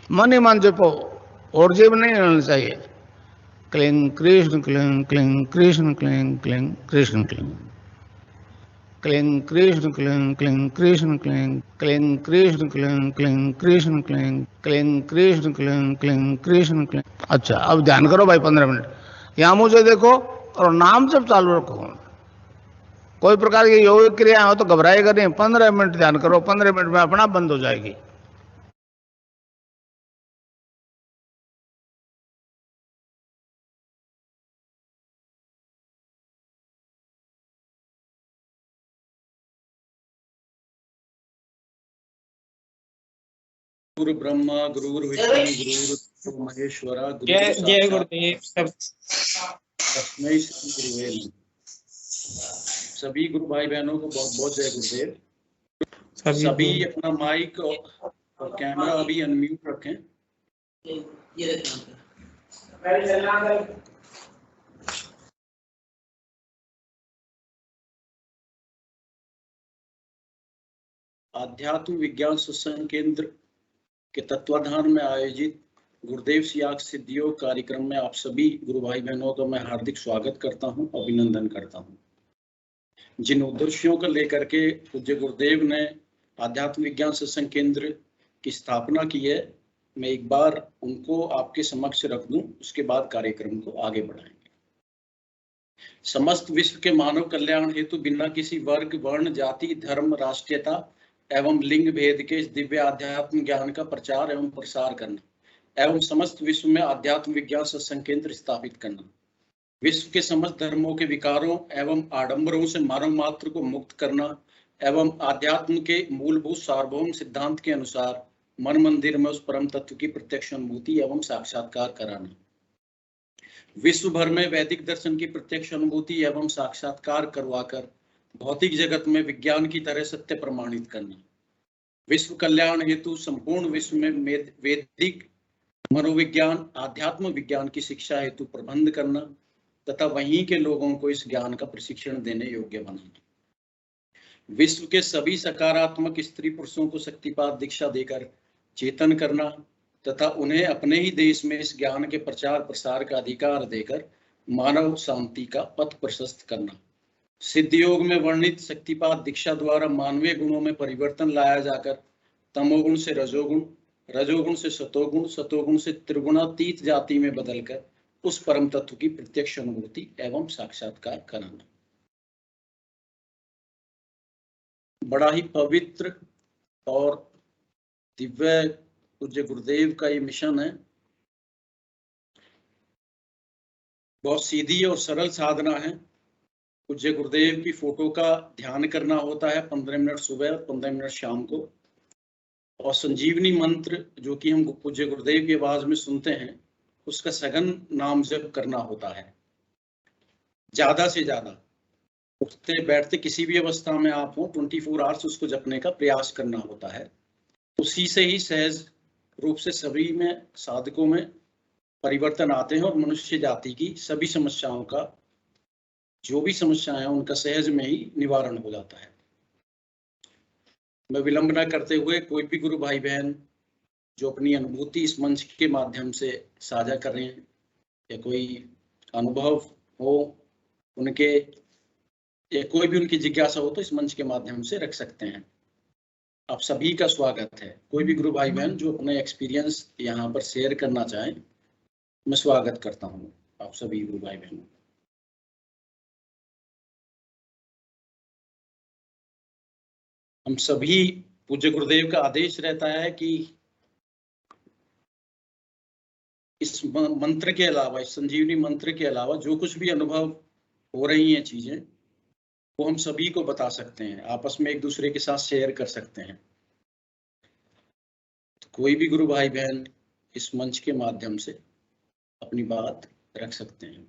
मन ही मन जपो और जीव नहीं रहना चाहिए। Cling Krishna cling cling Krishna cling cling Krishna cling cling Krishna cling cling Krishna cling cling Krishna cling cling Krishna cling cling Krishna cling cling Krishna cling. अच्छा, अब ध्यान करो भाई 15 मिनट। यहां मुझे देखो और नाम जब चालू रखो। कोई प्रकार की योगिक क्रिया हो तो घबराएगा नहीं। 15 मिनट ध्यान करो, 15 मिनट में अपना बंद हो जाएगी। गुरु ब्रह्मा गुरु विष्णु गुरु महेश्वरा जय जय गुरुदेव। तस्मै श्री गुरुवे नमः। सभी गुरु भाई बहनों को बहुत बहुत जय गुरुदेव। सभी अपना माइक और कैमरा अभी अनम्यूट रखें। आध्यात्म विज्ञान सत्संग केंद्र के तत्वाधान में आयोजित गुरुदेव सियाग सिद्धियों कार्यक्रम में आप सभी गुरु भाई बहनों का मैं हार्दिक स्वागत करता हूं, अभिनंदन करता हूं। जिन उद्देश्यों को लेकर के पूज्य गुरुदेव ने आध्यात्म विज्ञान सत्संग केंद्र की स्थापना की है, मैं एक बार उनको आपके समक्ष रख दूं, उसके बाद कार्यक्रम को आगे बढ़ाएंगे। समस्त विश्व के मानव कल्याण हेतु बिना किसी वर्ग, वर्ण, जाति, धर्म, राष्ट्रीयता एवं लिंग भेद के इस दिव्य आध्यात्म ज्ञान का प्रचार एवं प्रसार करना एवं समस्त विश्व में आध्यात्म विज्ञान सत्संग केंद्र स्थापित करना, विश्व के समस्त धर्मों के विकारों एवं आडंबरों से मानव मात्र को मुक्त करना एवं आध्यात्म के मूलभूत सार्वभौम सिद्धांत के अनुसार मन मंदिर में उस परम तत्व की प्रत्यक्ष अनुभूति एवं साक्षात्कार कराना, विश्व भर में वैदिक दर्शन की प्रत्यक्ष अनुभूति एवं साक्षात्कार करवाकर भौतिक जगत में विज्ञान की तरह सत्य प्रमाणित करना, विश्व कल्याण हेतु संपूर्ण विश्व में वैदिक मनोविज्ञान आध्यात्म विज्ञान की शिक्षा हेतु प्रबंध करना तथा वहीं के लोगों को इस ज्ञान का प्रशिक्षण देने योग्य बनाना, विश्व के सभी सकारात्मक स्त्री पुरुषों को शक्तिपात दीक्षा देकर चेतन करना तथा उन्हें अपने ही देश में इस ज्ञान के प्रचार प्रसार का अधिकार देकर मानव शांति का पथ प्रशस्त करना, सिद्ध योग में वर्णित शक्तिपात दीक्षा द्वारा मानवीय गुणों में परिवर्तन लाया जाकर तमोगुण से रजोगुण, रजोगुण से सतोगुण, सतोगुण से त्रिगुणातीत जाति में बदलकर उस परम तत्व की प्रत्यक्ष अनुभूति एवं साक्षात्कार कराना। बड़ा ही पवित्र और दिव्य पूज्य गुरुदेव का ये मिशन है। बहुत सीधी और सरल साधना है। पूज्य गुरुदेव की फोटो का ध्यान करना होता है 15 मिनट सुबह और 15 मिनट शाम को, और संजीवनी मंत्र जो कि हम पूज्य गुरुदेव की आवाज में सुनते हैं उसका सघन नाम जप करना होता है। ज्यादा से ज्यादा उठते बैठते किसी भी अवस्था में आप हो 24 आवर्स उसको जपने का प्रयास करना होता है। उसी से ही सहज रूप से सभी में साधकों में परिवर्तन आते हैं और मनुष्य जाति की सभी समस्याओं का, जो भी समस्याएं हैं उनका सहज में ही निवारण हो जाता है। मैं विलंब न करते हुए कोई भी गुरु भाई बहन जो अपनी अनुभूति इस मंच के माध्यम से साझा कर रहे हैं या कोई अनुभव हो उनके या कोई भी उनकी जिज्ञासा हो तो इस मंच के माध्यम से रख सकते हैं। आप सभी का स्वागत है। कोई भी गुरु भाई बहन जो अपने एक्सपीरियंस यहाँ पर शेयर करना चाहें, मैं स्वागत करता हूँ आप सभी गुरु भाई बहनों। हम सभी पूज्य गुरुदेव का आदेश रहता है कि इस मंत्र के अलावा, इस संजीवनी मंत्र के अलावा जो कुछ भी अनुभव हो रही हैं चीजें वो हम सभी को बता सकते हैं, आपस में एक दूसरे के साथ शेयर कर सकते हैं। तो कोई भी गुरु भाई बहन इस मंच के माध्यम से अपनी बात रख सकते हैं।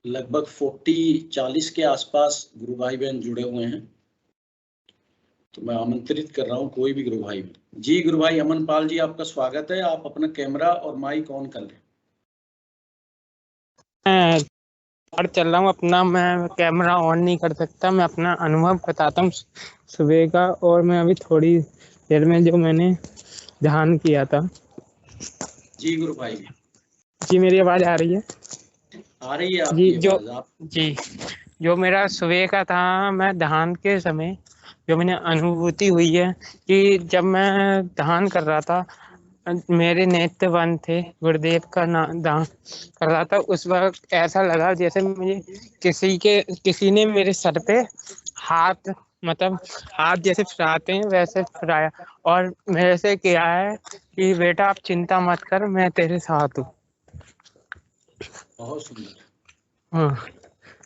लगभग 40 के आसपास गुरु भाई बहन जुड़े हुए हैं, तो मैं आमंत्रित कर रहा हूं कोई भी गुरु भाई बहन। जी गुरु भाई अमन पाल जी, आपका स्वागत है। आप अपना कैमरा और माइक ऑन कर लें। और चल रहा हूँ अपना, मैं कैमरा ऑन नहीं कर सकता, मैं अपना अनुभव बताता हूँ सुबह का। और मैं अभी थोड़ी देर में जो मैंने ध्यान किया था। जी गुरु भाई, जी मेरी आवाज आ रही है? आ रही है जी आपकी जो आवाज। आप जी जो मेरा सुबह का था, मैं ध्यान के समय जो मैंने अनुभूति हुई है कि जब मैं ध्यान कर रहा था, मेरे नेत्र बंद थे, गुरुदेव का ध्यान कर रहा था। उस वक्त ऐसा लगा जैसे मुझे किसी ने मेरे सर पे हाथ, मतलब हाथ जैसे फिराते हैं वैसे फिराया, और मेरे से किया है कि बेटा आप चिंता मत कर, मैं तेरे साथ हूँ। बहुत सुंदर। हाँ,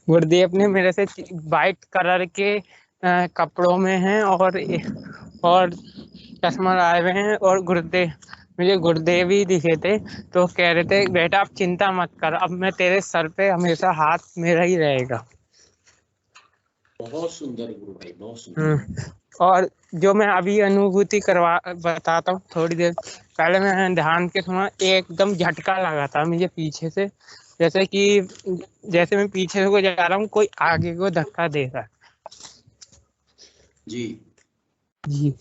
गुरुदेव ने मेरे से वाइट कलर के कपड़ों में हैं, और चश्मा लाए हुए हैं, और गुरुदेव ही दिखे थे। तो कह रहे थे बेटा आप चिंता मत कर, अब मैं तेरे सर पे हमेशा हाथ मेरा ही रहेगा। बहुत सुंदर गुरु भाई, बहुत सुंदर। और जो मैं अभी अनुभूति बताता हूँ। थोड़ी देर पहले मैं ध्यान के समय एकदम झटका लगा था मुझे पीछे से, जैसे मैं पीछे को जा रहा हूँ, कोई आगे को धक्का दे रहा है। जी जी।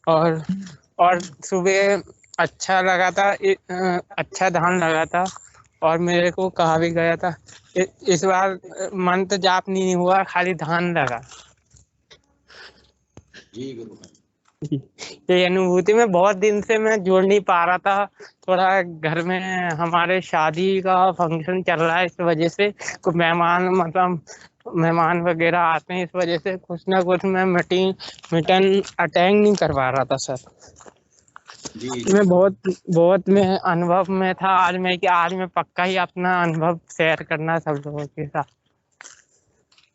और सुबह अच्छा लगा था, अच्छा ध्यान लगा था। और मेरे को कहा भी गया था, इस बार मंत्र जाप नहीं हुआ, खाली ध्यान लगा। जी गुरु भाई। जी, ये अनुभूति में बहुत दिन से मैं जोड़ नहीं पा रहा था। थोड़ा घर में हमारे शादी का फंक्शन चल रहा है, इस वजह से कुछ मेहमान वगैरह आते हैं, इस वजह से कुछ ना कुछ मैं मीटिंग अटेंड नहीं कर पा रहा था सर। जी मैं बहुत मैं अनुभव में था आज मैं पक्का ही अपना अनुभव शेयर करना सब लोगों के साथ।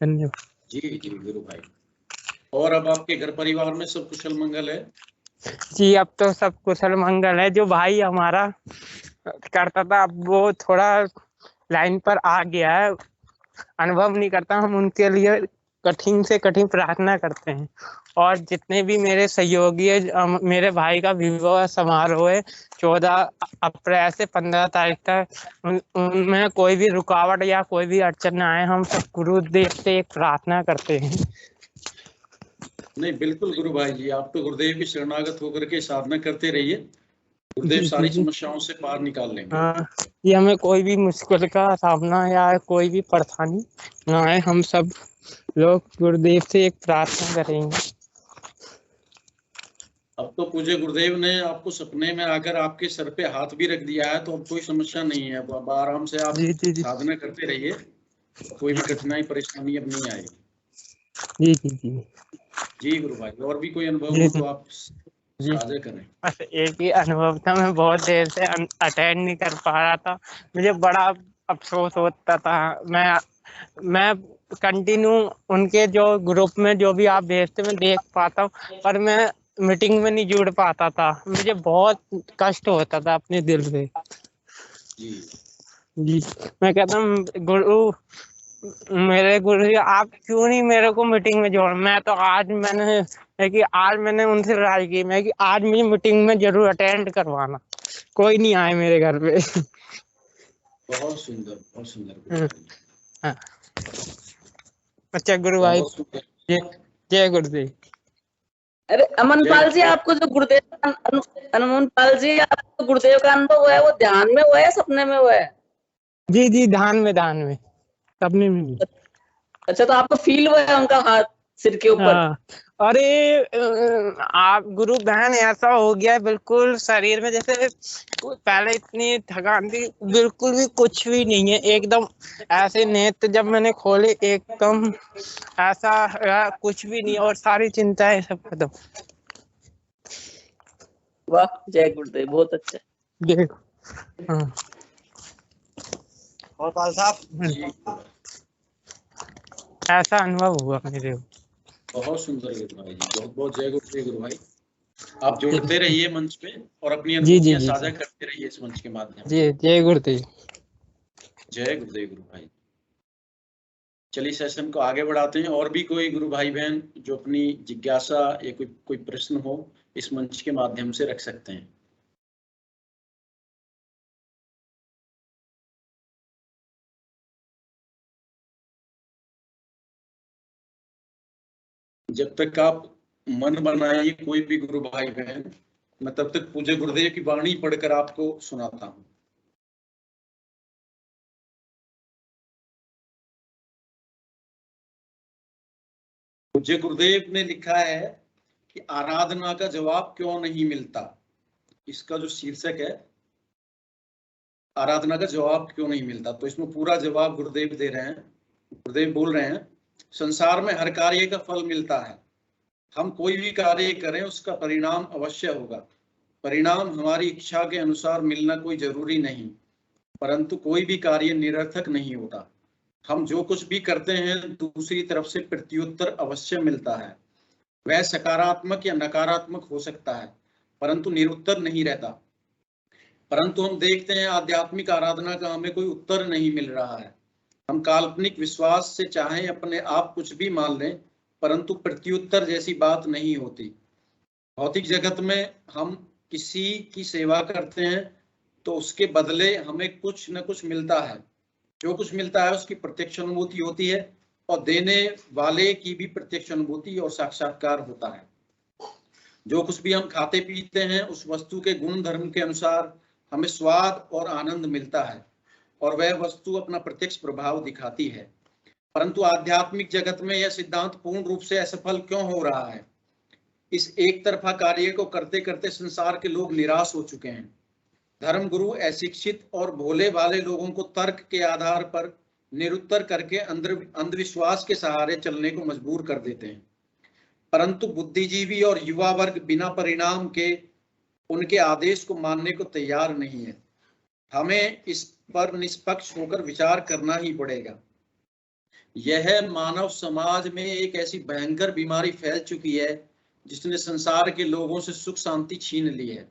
धन्यवाद। जी जी गुरु भाई। और अब आपके घर परिवार में सब कुशल मंगल है? जी अब तो सब कुशल मंगल है। जो भाई हमारा करता था, अब वो थोड़ा लाइन पर आ गया है, अनुभव नहीं करता। हम उनके लिए कठिन से कठिन प्रार्थना करते हैं। और जितने भी मेरे सहयोगी है, मेरे भाई का विवाह समारोह है 14 अप्रैल से 15 तारीख तक, उनमें कोई भी रुकावट या कोई भी अड़चन ना आए, हम सब गुरुदेव से एक प्रार्थना करते हैं। नहीं, बिल्कुल गुरु भाई जी, आप तो गुरुदेव की शरणागत होकर के साधना करते रहिए, गुरुदेव जी सारी जी। समस्याओं से पार निकाल लेंगे। हाँ, ये हमें कोई भी मुश्किल का सामना या कोई भी परेशानी ना आए, हम सब लोग गुरुदेव से एक प्रार्थना करेंगे। अब तो पूज्य गुरुदेव ने आपको सपने में आकर आपके सर पे हाथ भी रख दिया है, तो अब कोई समस्या नहीं है। अब आराम से आप जी जी जी साधना करते रहिए, कोई भी कठिनाई परेशानी अब नहीं आएगी। जी जी जी जी गुरु भाई, और भी कोई अनुभव जी हो जी तो आप जी। साझा करें। बस एक ही अनुभव था, मैं बहुत देर से अटेंड नहीं कर पा रहा था, मुझे बड़ा अफसोस होता था। मैं कंटिन्यू उनके जो ग्रुप में जो भी आप भेजते मैं देख पाता हूँ, पर मैं मीटिंग में नहीं जुड़ पाता था, मुझे बहुत कष्ट होता था अपने दिल से। जी जी, मैं कहता हूँ मेरे गुरु जी आप क्यों नहीं मेरे को मीटिंग में जोड़। आज मैंने उनसे राय की, मैं कि आज मुझे मीटिंग में जरूर अटेंड करवाना, कोई नहीं आए मेरे घर पे। बहुत सुंदर गुरु भाई। हाँ। अच्छा गुरु भाई, बहुत सुंदर। जय जय गुरुदेव। अरे जय अमनपाल जी, गुरुदेव। आपको जो अमनपाल जी, आपको गुरुदेव का अनुभव हुआ है, वो ध्यान में हुआ है, सपने में हुआ है? जी जी, ध्यान में सपने में नहीं। अच्छा, तो आपको फील हुआ है उनका हाथ सिर के ऊपर? हाँ, अरे आप गुरु बहन ऐसा हो गया है, बिल्कुल शरीर में जैसे पहले इतनी थकान थी, बिल्कुल भी कुछ भी नहीं है, एकदम ऐसे नेत्र जब मैंने खोले एकदम ऐसा कुछ भी नहीं, और सारी चिंताएं सब खत्म। वाह, जय गुरुदेव, बहुत अच्छा। देखो, हाँ। और पाल साहब, जी ऐसा अनुभव हुआ मेरे को। बहुत सुंदर गुरु भाई जी, बहुत बहुत जय गुरुदेव गुरु भाई। आप जुड़ते रहिए मंच पे और अपनी जी जी अनुभूतियां जी साझा सर। करते रहिए इस मंच के माध्यम जी से। जय गुरुदेव। जय गुरुदेव गुरु भाई। चलिए सेशन को आगे बढ़ाते हैं। और भी कोई गुरु भाई बहन जो अपनी जिज्ञासा या कोई प्रश्न हो, इस मंच के माध्यम से रख सकते हैं। जब तक आप मन बनाइए कोई भी गुरु भाई बहन, मैं तब तक पूज्य गुरुदेव की वाणी पढ़कर आपको सुनाता हूँ। पूज्य गुरुदेव ने लिखा है कि आराधना का जवाब क्यों नहीं मिलता। इसका जो शीर्षक है, आराधना का जवाब क्यों नहीं मिलता, तो इसमें पूरा जवाब गुरुदेव दे रहे हैं। गुरुदेव बोल रहे हैं, संसार में हर कार्य का फल मिलता है। हम कोई भी कार्य करें उसका परिणाम अवश्य होगा। परिणाम हमारी इच्छा के अनुसार मिलना कोई जरूरी नहीं, परंतु कोई भी कार्य निरर्थक नहीं होता। हम जो कुछ भी करते हैं दूसरी तरफ से प्रत्युत्तर अवश्य मिलता है। वह सकारात्मक या नकारात्मक हो सकता है, परंतु निरुत्तर नहीं रहता। परंतु हम देखते हैं आध्यात्मिक आराधना का हमें कोई उत्तर नहीं मिल रहा है। हम काल्पनिक विश्वास से चाहे अपने आप कुछ भी मान लें, परंतु प्रत्युत्तर जैसी बात नहीं होती। भौतिक जगत में हम किसी की सेवा करते हैं तो उसके बदले हमें कुछ न कुछ मिलता है। जो कुछ मिलता है उसकी प्रत्यक्ष अनुभूति होती है और देने वाले की भी प्रत्यक्ष अनुभूति और साक्षात्कार होता है। जो कुछ भी हम खाते पीते हैं उस वस्तु के गुण धर्म के अनुसार हमें स्वाद और आनंद मिलता है और वह वस्तु अपना प्रत्यक्ष प्रभाव दिखाती है। परंतु आध्यात्मिक जगत में यह सिद्धांत पूर्ण रूप से असफल क्यों हो रहा है? इस एक तरफा कार्य को करते करते संसार के लोग निराश हो चुके हैं। धर्म गुरु अशिक्षित और भोले वाले लोगों को तर्क के आधार पर निरुत्तर करके अंधविश्वास के सहारे चलने को मजबूर कर देते हैं, परंतु बुद्धिजीवी और युवा वर्ग बिना परिणाम के उनके आदेश को मानने को तैयार नहीं है। हमें इस पर निष्पक्ष होकर विचार करना ही पड़ेगा। यह मानव समाज में एक ऐसी भयंकर बीमारी फैल चुकी है जिसने संसार के लोगों से सुख शांति छीन ली है।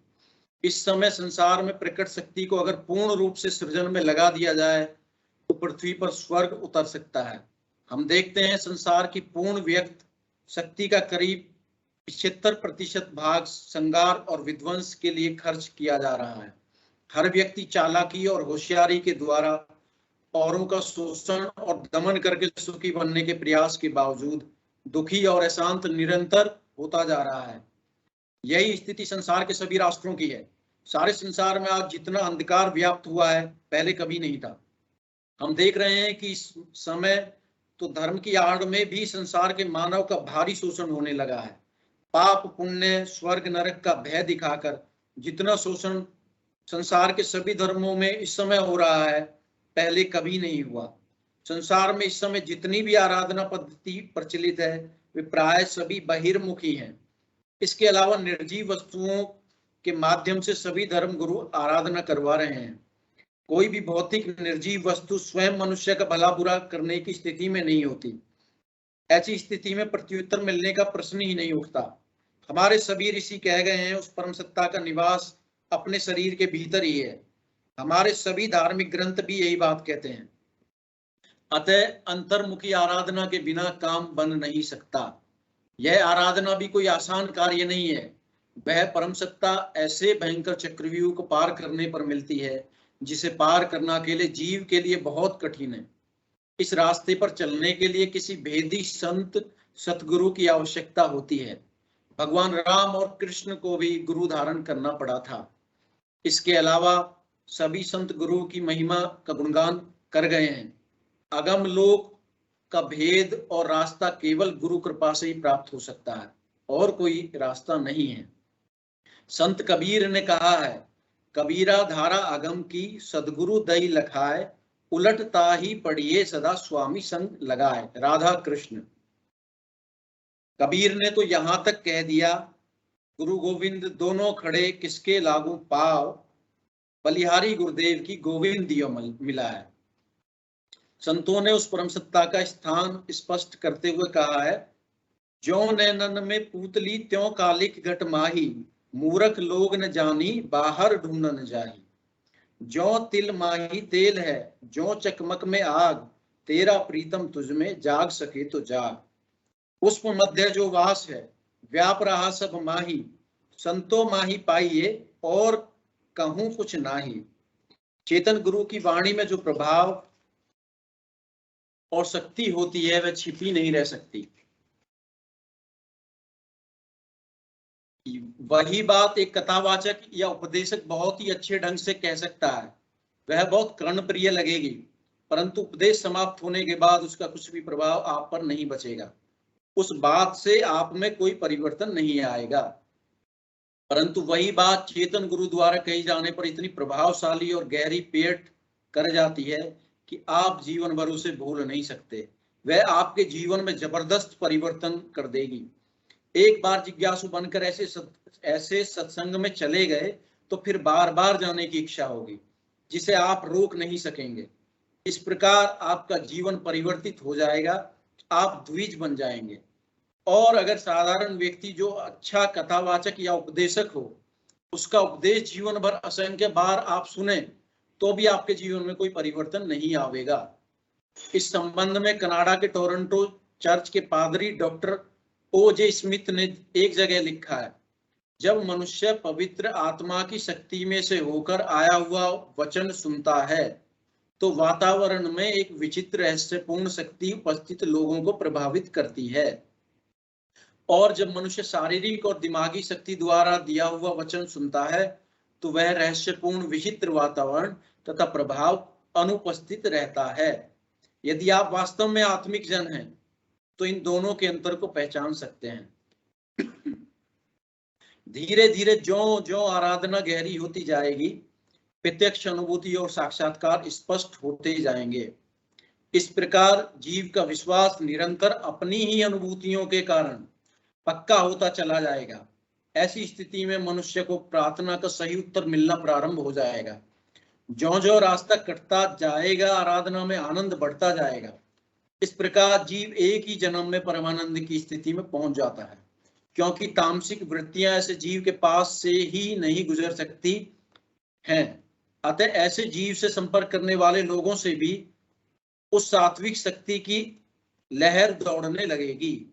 इस समय संसार में प्रकट शक्ति को अगर पूर्ण रूप से सृजन में लगा दिया जाए तो पृथ्वी पर स्वर्ग उतर सकता है। हम देखते हैं संसार की पूर्ण व्यक्त शक्ति का करीब 75% भाग संगार और विध्वंस के लिए खर्च किया जा रहा है। हर व्यक्ति चालाकी और होशियारी के द्वारा औरों का शोषण और दमन करके सुखी बनने के प्रयास के बावजूद दुखी और अशांत निरंतर होता जा रहा है। यही स्थिति संसार के सभी राष्ट्रों की है। सारे संसार में आज जितना अंधकार व्याप्त हुआ है पहले कभी नहीं था। हम देख रहे हैं कि इस समय तो धर्म की आड़ में भी संसार के मानव का भारी शोषण होने लगा है। पाप पुण्य स्वर्ग नरक का भय दिखाकर जितना शोषण संसार के सभी धर्मों में इस समय हो रहा है पहले कभी नहीं हुआ। संसार में इस समय जितनी भी आराधना पद्धति प्रचलित है वे प्राय सभी बहिर्मुखी हैं। इसके अलावा निर्जीव वस्तुओं के माध्यम से सभी धर्म गुरु आराधना करवा रहे हैं। कोई भी भौतिक निर्जीव वस्तु स्वयं मनुष्य का भला बुरा करने की स्थिति में नहीं होती। ऐसी स्थिति में प्रत्युत्तर मिलने का प्रश्न ही नहीं उठता। हमारे सभी ऋषि कह गए हैं उस परम सत्ता का निवास अपने शरीर के भीतर ही है। हमारे सभी धार्मिक ग्रंथ भी यही बात कहते हैं। अतः अंतर्मुखी आराधना के बिना काम बन नहीं सकता। यह आराधना भी कोई आसान कार्य नहीं है। वह परम सत्ता ऐसे भयंकर चक्रव्यूह को पार करने पर मिलती है जिसे पार करना अकेले जीव के लिए बहुत कठिन है। इस रास्ते पर चलने के लिए किसी भेदी संत सतगुरु की आवश्यकता होती है। भगवान राम और कृष्ण को भी गुरु धारण करना पड़ा था। इसके अलावा सभी संत गुरु की महिमा का गुणगान कर गए हैं। अगम लोक का भेद और रास्ता केवल गुरु कृपा से ही प्राप्त हो सकता है, और कोई रास्ता नहीं है। संत कबीर ने कहा है, कबीरा धारा अगम की सदगुरु दई लखाए, उलटता ही पढ़िए सदा स्वामी संग लगाए। राधा कृष्ण। कबीर ने तो यहां तक कह दिया, गुरु गोविंद दोनों खड़े किसके लागू पाव, बलिहारी गुरुदेव की गोविंद दियो मिला है। संतों ने उस परम सत्ता का स्थान स्पष्ट करते हुए कहा है, ज्यों नैनन में पूतली त्यों कालिक घट माही, मूरख लोग न जानी बाहर ढूंढन जाही। ज्यों तिल माही तेल है, ज्यों चकमक में आग, तेरा प्रीतम तुझ में जाग सके तो जाग। पुष्प मध्य जो वास है, व्याप रहा सब माही, संतो माही पाइए और कहूं कुछ नाही। चेतन गुरु की वाणी में जो प्रभाव और शक्ति होती है वह छिपी नहीं रह सकती। वही बात एक कथावाचक या उपदेशक बहुत ही अच्छे ढंग से कह सकता है, वह बहुत कर्णप्रिय लगेगी, परंतु उपदेश समाप्त होने के बाद उसका कुछ भी प्रभाव आप पर नहीं बचेगा, उस बात से आप में कोई परिवर्तन नहीं आएगा। परंतु वही बात चेतन गुरु द्वारा कही जाने पर इतनी प्रभावशाली और गहरी पेट कर जाती है कि आप जीवन भर उसे भूल नहीं सकते। वह आपके जीवन में जबरदस्त परिवर्तन कर देगी। एक बार जिज्ञासु बनकर ऐसे सत्संग में चले गए तो फिर बार बार जाने की इच्छा होगी, जिसे आप रोक नहीं सकेंगे। इस प्रकार आपका जीवन परिवर्तित हो जाएगा, आप द्विज बन जाएंगे। और अगर साधारण व्यक्ति जो अच्छा कथावाचक या उपदेशक हो, उसका उपदेश जीवन भर असंख्य बार आप सुने तो भी आपके जीवन में कोई परिवर्तन नहीं आवेगा। इस संबंध में कनाडा के टोरंटो चर्च के पादरी डॉक्टर O.J. स्मिथ ने एक जगह लिखा है, जब मनुष्य पवित्र आत्मा की शक्ति में से होकर आया हुआ वचन सुनता है तो वातावरण में एक विचित्र रहस्यपूर्ण शक्ति उपस्थित लोगों को प्रभावित करती है। और जब मनुष्य शारीरिक और दिमागी शक्ति द्वारा दिया हुआ वचन सुनता है तो वह रहस्यपूर्ण विचित्र वातावरण तथा प्रभाव अनुपस्थित रहता है। यदि आप वास्तव में आत्मिक जन हैं तो इन दोनों के अंतर को पहचान सकते हैं। धीरे धीरे ज्यों ज्यों आराधना गहरी होती जाएगी, प्रत्यक्ष अनुभूति और साक्षात्कार स्पष्ट होते जाएंगे। इस प्रकार जीव का विश्वास निरंतर अपनी ही अनुभूतियों के कारण पक्का होता चला जाएगा। ऐसी स्थिति में मनुष्य को प्रार्थना का सही उत्तर मिलना प्रारंभ हो जाएगा। ज्यों ज्यों रास्ता कटता जाएगा, आराधना में आनंद बढ़ता जाएगा। इस प्रकार जीव एक ही जन्म में परमानंद की स्थिति में पहुंच जाता है, क्योंकि तामसिक वृत्तियां ऐसे जीव के पास से ही नहीं गुजर सकती हैं। अतः ऐसे जीव से संपर्क करने वाले लोगों से भी उस सात्विक शक्ति की लहर दौड़ने लगेगी।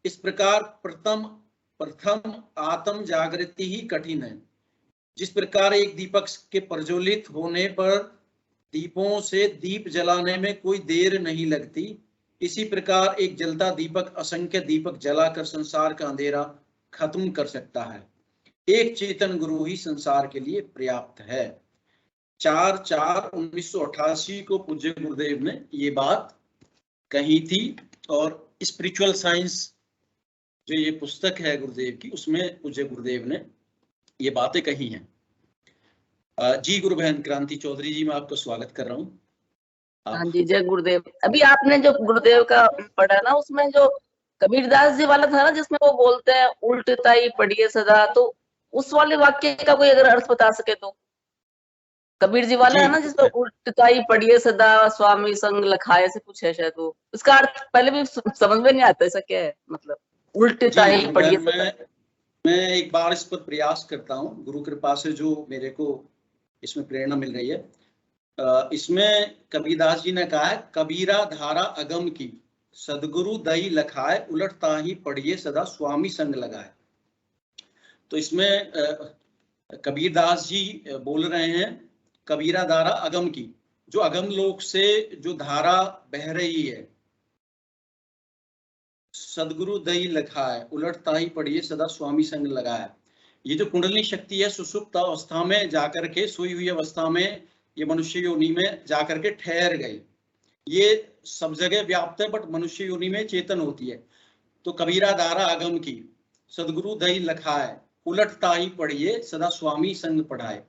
इस प्रकार प्रथम आत्म जागृति ही कठिन है। जिस प्रकार एक दीपक के प्रज्वलित होने पर दीपों से दीप जलाने में कोई देर नहीं लगती, इसी प्रकार एक जलता दीपक असंख्य दीपक जलाकर संसार का अंधेरा खत्म कर सकता है। एक चेतन गुरु ही संसार के लिए पर्याप्त है। 4/4/1988 को पूज्य गुरुदेव ने ये बात कही थी। और स्पिरिचुअल साइंस जो ये पुस्तक है गुरुदेव की, उसमें पूज्य गुरुदेव ने ये बातें कही हैं। जी गुरु बहन क्रांति चौधरी जी, मैं आपका स्वागत कर रहा हूँ। हाँ जी, जय गुरुदेव। अभी आपने जो गुरुदेव का पढ़ा ना, उसमें जो कबीरदास जी वाला था ना, जिसमें वो बोलते हैं उल्टताई पढ़िए सदा, तो उस वाले वाक्य का कोई अगर अर्थ बता सके तो। कबीर जी वाला है ना जिसमें उल्टताई पढ़िए सदा स्वामी संग लखाए, से कुछ है शायद वो। इसका अर्थ पहले भी समझ में नहीं आता, ऐसा क्या है मतलब उल्टताई पढ़िए सदा। मैं एक बार इस पर प्रयास करता हूँ, गुरु कृपा से जो मेरे को इसमें प्रेरणा मिल रही है। इसमें कबीरदास जी ने कहा है, कबीरा धारा अगम की सदगुरु दई लखाए, उलटता ही पढ़िए सदा स्वामी संग लगाए। तो इसमें कबीरदास जी बोल रहे हैं कबीरा धारा अगम की, जो अगम लोक से जो धारा बह रही है, सदगुरु दई लखाए, उलटता ही पढ़िए सदा स्वामी संग लगाए। ये जो कुंडली शक्ति है, सुषुप्त अवस्था में जाकर के, सोई हुई अवस्था में ये मनुष्य योनि में जाकर के ठहर गई। ये सब जगह व्याप्त है, बट मनुष्य योनि में चेतन होती है। तो कबीरा धारा अगम की सदगुरु दई लखाए, उलटता ही पढ़िए सदा स्वामी संग पढ़ाए।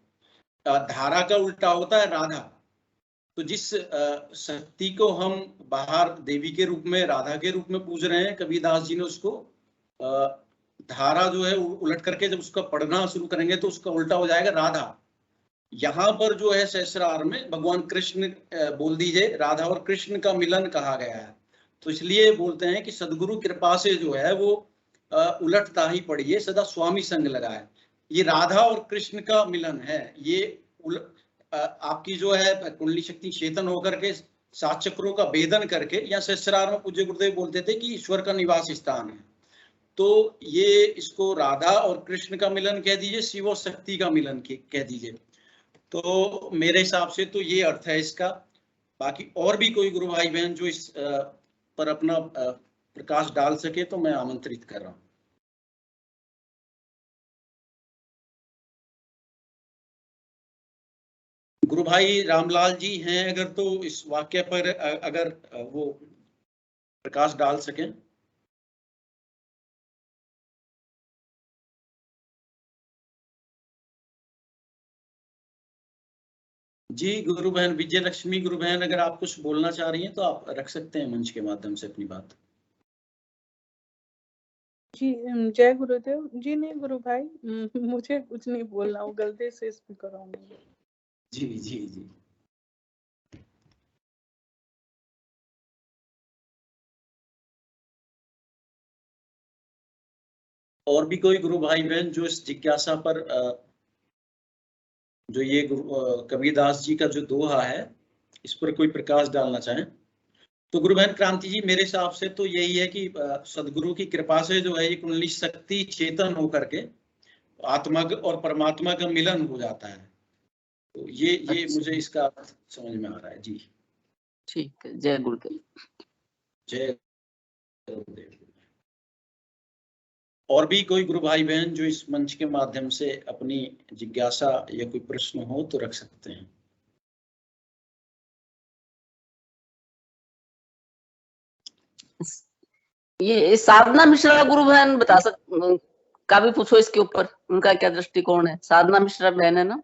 धारा का उल्टा होता है राधा। तो जिस शक्ति को हम बाहर देवी के रूप में, राधा के रूप में पूज रहे हैं, कबीरदास जी ने उसको धारा जो है उलट करके जब उसका पढ़ना शुरू करेंगे तो उसका उल्टा हो जाएगा राधा। यहाँ पर जो है सहस्रार में भगवान कृष्ण बोल दीजिए, राधा और कृष्ण का मिलन कहा गया है। तो इसलिए बोलते हैं कि सदगुरु कृपा से जो है वो उलटता ही पढ़िए सदा स्वामी संग लगाए। ये राधा और कृष्ण का मिलन है। ये आपकी जो है कुंडली शक्ति चेतन होकर के 7 चक्रों का भेदन करके, या सहस्रार में पूज्य गुरुदेव बोलते थे कि ईश्वर का निवास स्थान है। तो ये इसको राधा और कृष्ण का मिलन कह दीजिए, शिव और शक्ति का मिलन कह दीजिए। तो मेरे हिसाब से तो ये अर्थ है इसका। बाकी और भी कोई गुरु भाई बहन जो इस पर अपना प्रकाश डाल सके तो मैं आमंत्रित कर रहा हूँ। गुरु भाई रामलाल जी हैं अगर, तो इस वाक्य पर अगर वो प्रकाश डाल सकें। जी गुरु बहन विजय लक्ष्मी गुरु बहन, अगर आप कुछ बोलना चाह रही हैं तो आप रख सकते हैं मंच के माध्यम से अपनी बात। जी जय गुरुदेव जी। नहीं गुरु भाई, मुझे कुछ नहीं बोलना, वो गलती से स्पीकर ऑन है। जी जी जी। और भी कोई गुरु भाई बहन जो इस जिज्ञासा पर जो ये कबीरदास जी का जो दोहा है इस पर कोई प्रकाश डालना चाहें तो गुरु बहन क्रांति जी, मेरे हिसाब से तो यही है कि सदगुरु की कृपा से जो है ये कुंडली शक्ति चेतन होकर के आत्मा और परमात्मा का मिलन हो जाता है। तो ये अच्छा। मुझे इसका अर्थ समझ में आ रहा है जी। ठीक है, जय गुरुदेव। जय गुरुदेव। और भी कोई गुरु भाई बहन जो इस मंच के माध्यम से अपनी जिज्ञासा या कोई प्रश्न हो तो रख सकते हैं। ये साधना मिश्रा गुरु बहन बता का भी पूछो इसके ऊपर, उनका क्या दृष्टिकोण है। साधना मिश्रा बहन है ना?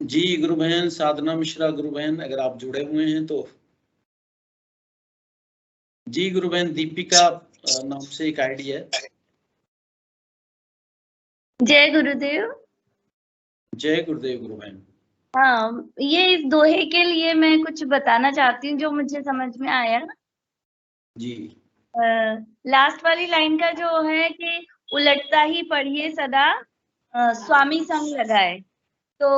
जी गुरु बहन साधना मिश्रा गुरु बहन अगर आप जुड़े हुए हैं तो। जी गुरु बहन दीपिका नाम से एक आईडी है। जय गुरुदेव। जय गुरुदेव गुरु बहन। हाँ, ये इस दोहे के लिए मैं कुछ बताना चाहती हूँ जो मुझे समझ में आया। जी लास्ट वाली लाइन का जो है कि उलटता ही पढ़िए सदा स्वामी संग लगाए, तो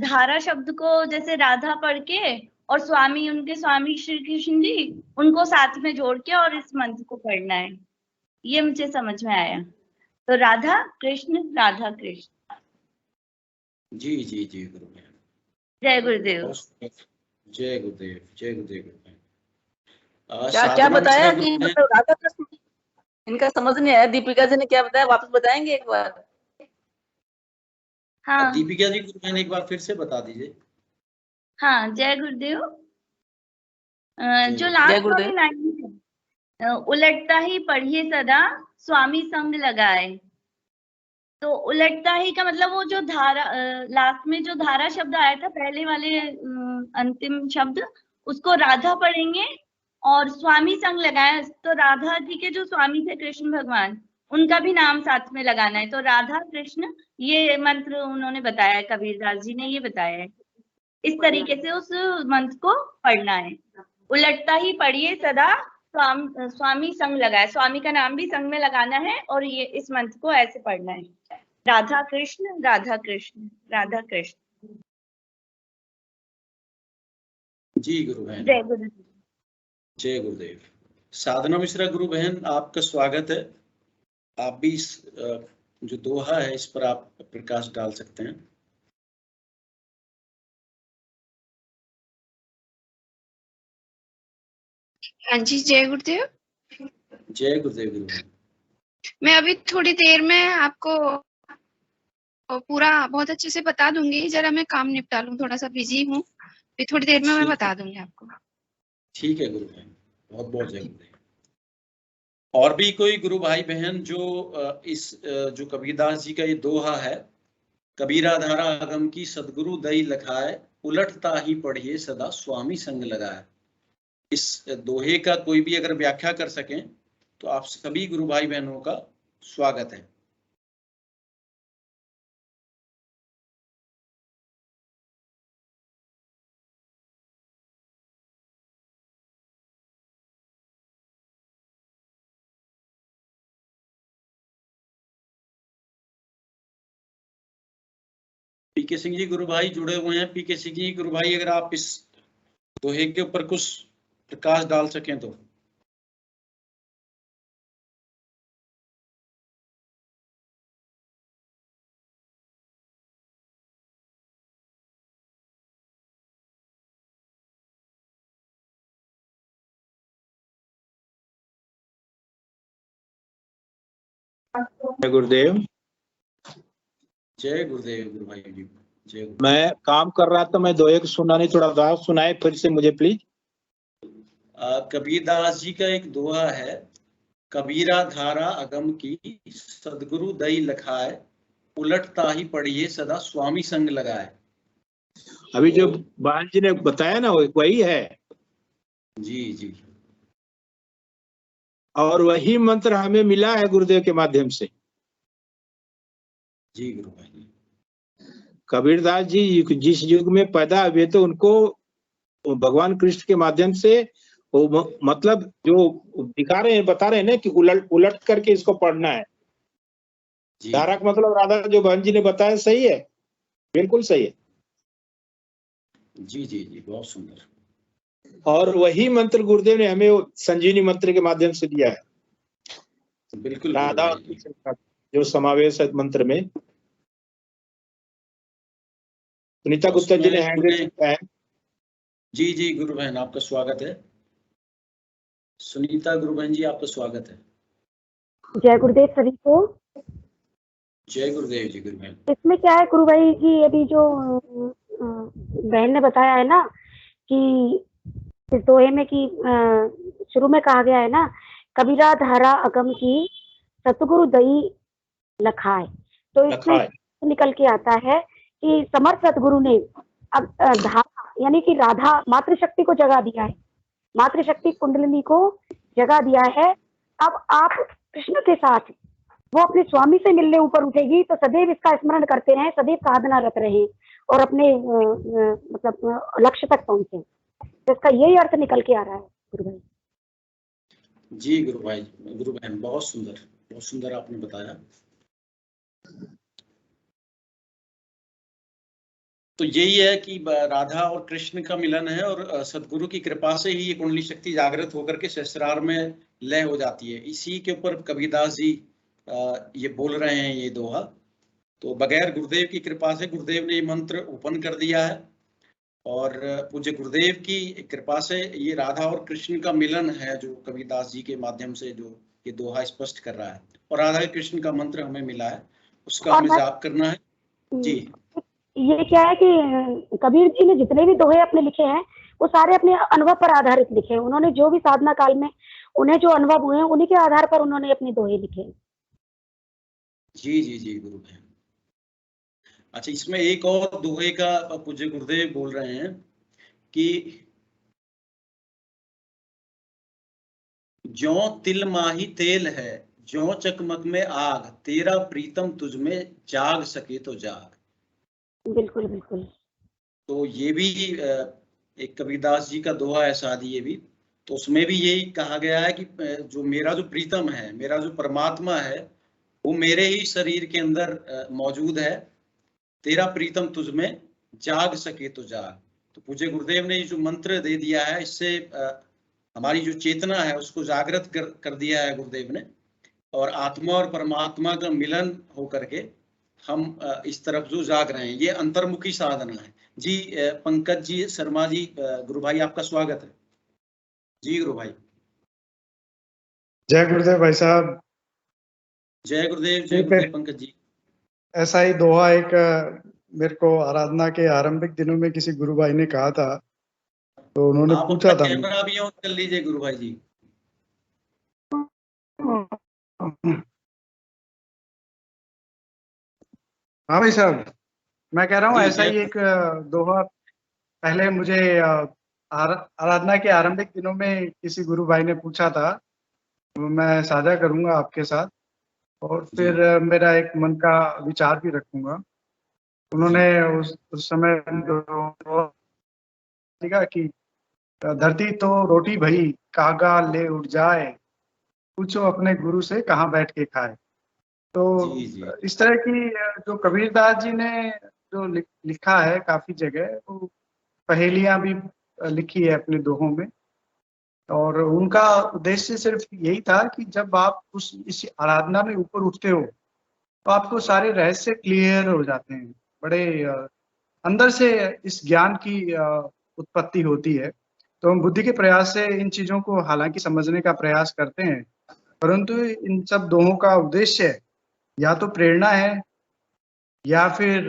धारा शब्द को जैसे राधा पढ़ के और स्वामी, उनके स्वामी श्री कृष्ण जी, उनको साथ में जोड़ के और इस मंत्र को पढ़ना है, ये मुझे समझ में आया। तो राधा कृष्ण राधा कृष्ण। जी जी जी गुरु बहन। जय गुरुदेव। जय गुरुदेव जय गुरुदेव गुरु बहन। क्या बताया कि मतलब राधा कृष्ण, इनका समझ नहीं आया। दीपिका जी ने क्या बताया, वापस बताएंगे एक बार? हाँ दीपिका जी गुरु बहन एक बार फिर से बता दीजिए। हाँ, जय गुरुदेव। जो लास्ट वाली लाइन है, उलटता ही पढ़िए सदा स्वामी संग लगाए, तो उलटता ही का मतलब वो जो धारा, लास्ट में जो धारा शब्द आया था पहले वाले अंतिम शब्द, उसको राधा पढ़ेंगे और स्वामी संग लगाए, तो राधा जी के जो स्वामी थे कृष्ण भगवान, उनका भी नाम साथ में लगाना है। तो राधा कृष्ण ये मंत्र उन्होंने बताया है, कबीरदास जी ने ये बताया है। इस तरीके से उस मंत्र को पढ़ना है। उलटता ही पढ़िए सदा स्वामी संग लगाए, स्वामी का नाम भी संग में लगाना है और ये इस मंत्र को ऐसे पढ़ना है, राधा कृष्ण राधा कृष्ण राधा कृष्ण। जी गुरु बहन। जय गुरुदेव। जय गुरुदेव। साधना मिश्रा गुरु बहन आपका स्वागत है। आप भी इस जो दोहा है इस पर आप प्रकाश डाल सकते हैं। हाँ जी, जय गुरुदेव। जय गुरुदेव गुरु बहन। मैं अभी थोड़ी देर में आपको पूरा बहुत अच्छे से बता दूंगी, जरा मैं काम निपटा लूं, थोड़ा सा बिजी हूँ, फिर थोड़ी देर में मैं बता दूंगी आपको। ठीक है गुरु बहन, बहुत बहुत जय गुरुदेव। और भी कोई गुरु भाई बहन जो इस जो कबीरदास जी का ये दोहा है, कबीरा धारा आगम की सदगुरु दई लखाए, उलटता ही पढ़िए सदा स्वामी संग लगाए, इस दोहे का कोई भी अगर व्याख्या कर सकें तो आप सभी गुरु भाई बहनों का स्वागत है। पीके सिंह जी गुरु भाई जुड़े हुए हैं। पीके सिंह जी गुरु भाई अगर आप इस दोहे के ऊपर कुछ प्रकाश डाल सकें तो। जय गुरुदेव। जय गुरुदेव गुरु भाई जी। जय गुरु। मैं काम कर रहा था, मैं दोहे को सुना नहीं, थोड़ा दोहा सुनाए फिर से मुझे प्लीज। कबीरदास जी का एक दोहा है, कबीरा धारा अगम की सदगुरु दई लखाए, उलटता ही पढ़िए सदा स्वामी संग लगाए। अभी जो बहन जी ने बताया ना वही है, जी जी। और वही मंत्र हमें मिला है गुरुदेव के माध्यम से। जी गुरु भाई। कबीरदास जी जिस युग में पैदा हुए तो उनको भगवान कृष्ण के माध्यम से वो मतलब जो दिखा रहे हैं, बता रहे हैं ना कि उलट करके इसको पढ़ना है। धारा का मतलब राधा जो बहन जी ने बताया सही है, बिल्कुल सही है। जी जी जी, बहुत सुंदर। और वही मंत्र गुरुदेव ने हमें संजीवनी मंत्र के माध्यम से दिया है। बिल्कुल राधा और कृष्ण का जो समावेश है मंत्र में। सुनीता गुप्ता जी ने हैंड रेज किया है। जी जी गुरु बहन, आपका स्वागत है। सुनीता गुरु बहन जी, आपका स्वागत है। जय गुरुदेव सभी को। जय गुरुदेव जी गुरु बहन। इसमें क्या है गुरु भाई की अभी जो बहन ने बताया है ना कि इस दोहे में कि शुरू में कहा गया है ना, कबीरा धारा अगम की सतगुरु दई लखाए, तो इसमें निकल के आता है कि समर्थ सतगुरु ने धारा यानी कि राधा मातृशक्ति को जगा दिया है, मातृशक्ति कुंडलिनी को जगा दिया है। अब आप कृष्ण के साथ वो अपने स्वामी से मिलने ऊपर उठेगी, तो सदैव इसका स्मरण करते रहें, सदैव साधनारत रहें और अपने मतलब लक्ष्य तक पहुंचे। तो इसका यही अर्थ निकल के आ रहा है गुरु भाई। जी गुरु भाई, गुरु बहन, बहुत सुंदर आपने बताया। तो यही है कि राधा और कृष्ण का मिलन है और सदगुरु की कृपा से ही ये कुंडली शक्ति जागृत होकर के सहस्रार में लय हो जाती है। इसी के ऊपर कबीरदास जी ये बोल रहे हैं ये दोहा। तो बगैर गुरुदेव की कृपा से गुरुदेव ने ये मंत्र ओपन कर दिया है और पूज्य गुरुदेव की कृपा से ये राधा और कृष्ण का मिलन है जो कबीरदास जी के माध्यम से जो ये दोहा स्पष्ट कर रहा है। और राधा कृष्ण का मंत्र हमें मिला है, उसका हमें जाप करना है। जी, ये क्या है कि कबीर जी ने जितने भी दोहे अपने लिखे हैं वो सारे अपने अनुभव पर आधारित लिखे हैं। उन्होंने जो भी साधना काल में उन्हें जो अनुभव हुए हैं उन्हीं के आधार पर उन्होंने अपने दोहे लिखे। जी जी जी गुरु भाई। अच्छा, इसमें एक और दोहे का पूज्य गुरुदेव बोल रहे हैं कि ज्यों तिल माही तेल है, ज्यों चकमक में आग, तेरा प्रीतम तुझ में जाग सके तो जाग। बिल्कुल बिल्कुल। तो ये भी एक कबीरदास जी का दोहा है शादी ये भी। तो उसमें भी यही कहा गया है कि जो मेरा जो प्रीतम है, मेरा जो परमात्मा है, वो मेरे ही शरीर के अंदर मौजूद है, तेरा प्रीतम तुझ में जाग सके तो जाग। तो पूज्य गुरुदेव ने जो मंत्र दे दिया है, इससे हमारी जो चेतना है उसको जागृत कर दिया है गुरुदेव ने, और आत्मा और परमात्मा का मिलन होकर के हम इस तरफ जो जाग रहे हैं, ये अंतर्मुखी साधना है। जी पंकज जी शर्मा जी, गुरु भाई आपका स्वागत है। जी गुरु भाई। जय गुरुदेव भाई साहब। जय गुरुदेव। जय गुरुदेव पंकज जी। ऐसा ही दोहा एक मेरे को आराधना के आरंभिक दिनों में किसी गुरु भाई ने कहा था, तो उन्होंने पूछा था। कैमरा भी ऑन कर लीजिए गुरु भाई जी। हाँ भाई साहब, मैं कह रहा हूँ ऐसा ही एक दोहा पहले मुझे आराधना के आरंभिक दिनों में किसी गुरु भाई ने पूछा था, तो मैं साझा करूंगा आपके साथ और फिर मेरा एक मन का विचार भी रखूंगा। उन्होंने उस समय कहा कि धरती तो रोटी भई, कागा ले उठ जाए, पूछो अपने गुरु से कहाँ बैठ के खाए। तो इस तरह की जो कबीरदास जी ने जो लिखा है काफी जगह, वो पहेलियां भी लिखी है अपने दोहों में, और उनका उद्देश्य सिर्फ यही था कि जब आप इस आराधना में ऊपर उठते हो तो आपको सारे रहस्य क्लियर हो जाते हैं, बड़े अंदर से इस ज्ञान की उत्पत्ति होती है। तो हम बुद्धि के प्रयास से इन चीजों को हालांकि समझने का प्रयास करते हैं, परंतु इन सब दोहों का उद्देश्य या तो प्रेरणा है या फिर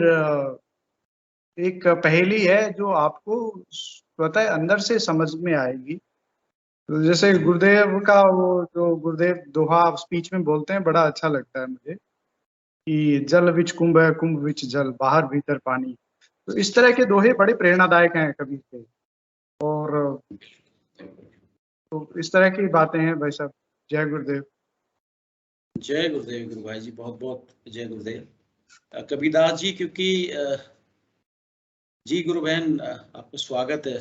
एक पहेली है जो आपको स्वतः अंदर से समझ में आएगी। तो जैसे गुरुदेव का वो जो गुरुदेव दोहा स्पीच में बोलते हैं, बड़ा अच्छा लगता है मुझे कि जल विच कुंभ है, कुंभ विच जल, बाहर भीतर पानी। तो इस तरह के दोहे बड़े प्रेरणादायक हैं कबीर के। और तो इस तरह की बातें हैं भाई साहब। जय गुरुदेव। जय गुरुदेव गुरु भाई जी, बहुत बहुत जय गुरुदेव। कबीरदास जी, क्योंकि जी गुरु बहन आपका स्वागत है।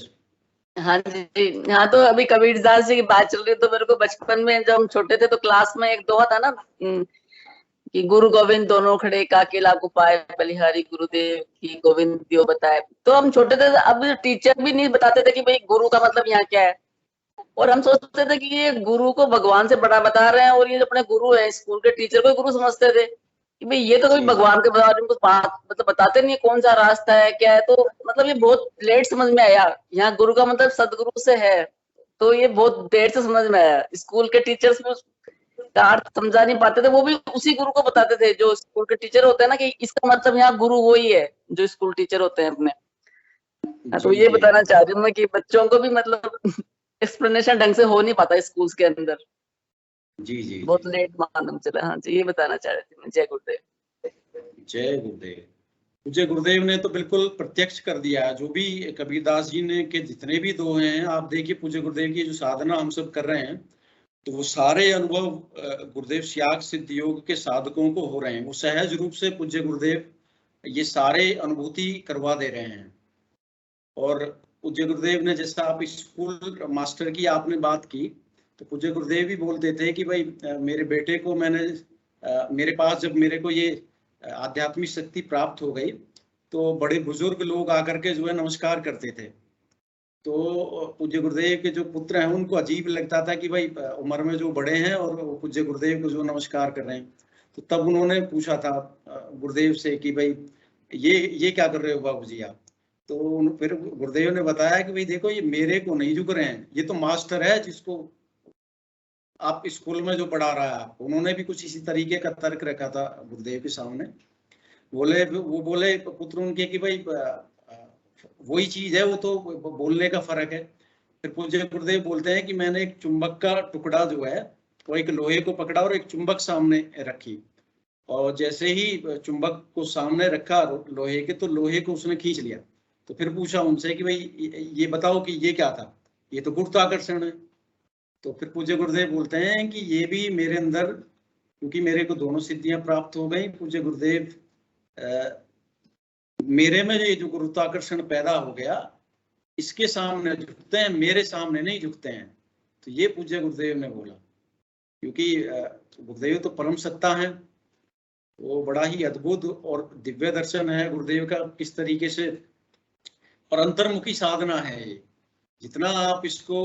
हाँ जी, हाँ तो अभी कबीरदास जी की बात चल रही है, तो मेरे को बचपन में जब हम छोटे थे तो क्लास में एक दोहा था ना कि गुरु गोविंद दोनों खड़े काकेला को पाए, बलिहारी गुरुदेव की गोविंद दियो बताए। तो हम छोटे थे, अब टीचर भी नहीं बताते थे कि भाई गुरु का मतलब यहाँ क्या है, और हम सोचते थे कि ये गुरु को भगवान से बड़ा बता रहे हैं, और ये जो अपने गुरु है स्कूल के टीचर को गुरु समझते थे कि भाई ये तो कभी भगवान के बारे में कुछ मतलब बताते नहीं कौन सा रास्ता है क्या है। तो मतलब ये बहुत लेट समझ में आया, यहाँ गुरु का मतलब सदगुरु से है, तो ये बहुत देर से समझ में आया। स्कूल के टीचर्स का अर्थ समझा नहीं पाते थे, वो भी उसी गुरु को बताते थे जो स्कूल के टीचर होते हैं ना, कि इसका मतलब यहाँ गुरु वही है जो स्कूल टीचर होते हैं अपने। तो ये बताना चाह रही हूँ मैं कि बच्चों को भी मतलब एक्सप्लेनेशन ढंग से हो नहीं पाता स्कूल्स के अंदर। जी जी, बहुत लेट मालूम चला। हाँ जी, ये बताना चाह रही थी मैं। जय गुरुदेव। जय गुरुदेव। पूज्य गुरुदेव ने तो बिल्कुल प्रत्यक्ष कर दिया। जो भी कबीरदास जी ने के जितने भी दोहे हैं, आप देखिए पूज्य गुरुदेव की जो साधना हम सब कर रहे हैं, तो वो सारे अनुभव गुरुदेव त्याग सिद्ध योग के साधकों को हो रहे हैं। वो सहज रूप से पूज्य गुरुदेव ये सारे अनुभूति करवा दे रहे हैं। और पूज्य गुरुदेव ने, जैसा आप स्कूल मास्टर की आपने बात की, तो पूज्य गुरुदेव भी बोलते थे कि भाई मेरे बेटे को मैंने मेरे पास जब मेरे को ये आध्यात्मिक शक्ति प्राप्त हो गई, तो बड़े बुजुर्ग लोग आकर के जो है नमस्कार करते थे। तो पूज्य गुरुदेव के जो पुत्र हैं उनको अजीब लगता था कि भाई उम्र में जो बड़े हैं और पूज्य गुरुदेव को जो नमस्कार कर रहे हैं। तो तब उन्होंने पूछा था गुरुदेव से कि भाई ये क्या कर रहे हो बाबूजी आप। तो फिर गुरुदेव ने बताया कि भाई देखो, ये मेरे को नहीं झुक रहे हैं, ये तो मास्टर है जिसको आप स्कूल में जो पढ़ा रहा है आपको। उन्होंने भी कुछ इसी तरीके का तर्क रखा था गुरुदेव के सामने। वो बोले पुत्र उनके कि भाई वही चीज है, वो तो बोलने का फर्क है। फिर पूज्य गुरुदेव बोलते हैं कि मैंने एक चुंबक का टुकड़ा जो है वो एक लोहे को पकड़ा और एक चुंबक सामने रखी, और जैसे ही चुंबक को सामने रखा लोहे के, तो लोहे को उसने खींच लिया। तो फिर पूछा उनसे कि भाई ये बताओ कि ये क्या था। ये तो गुरुत्वाकर्षण है। तो फिर पूज्य गुरुदेव बोलते हैं कि ये भी मेरे अंदर, क्योंकि मेरे को दोनों सिद्धियां प्राप्त हो गई, पूज्य गुरुदेव मेरे में ये जो गुरुत्वाकर्षण पैदा हो गया, इसके सामने झुकते हैं, मेरे सामने नहीं झुकते हैं। तो ये पूज्य गुरुदेव ने बोला, क्योंकि गुरुदेव तो परम सत्ता है। वो बड़ा ही अद्भुत और दिव्य दर्शन है गुरुदेव का, किस तरीके से, और अंतर्मुखी साधना है ये। जितना आप इसको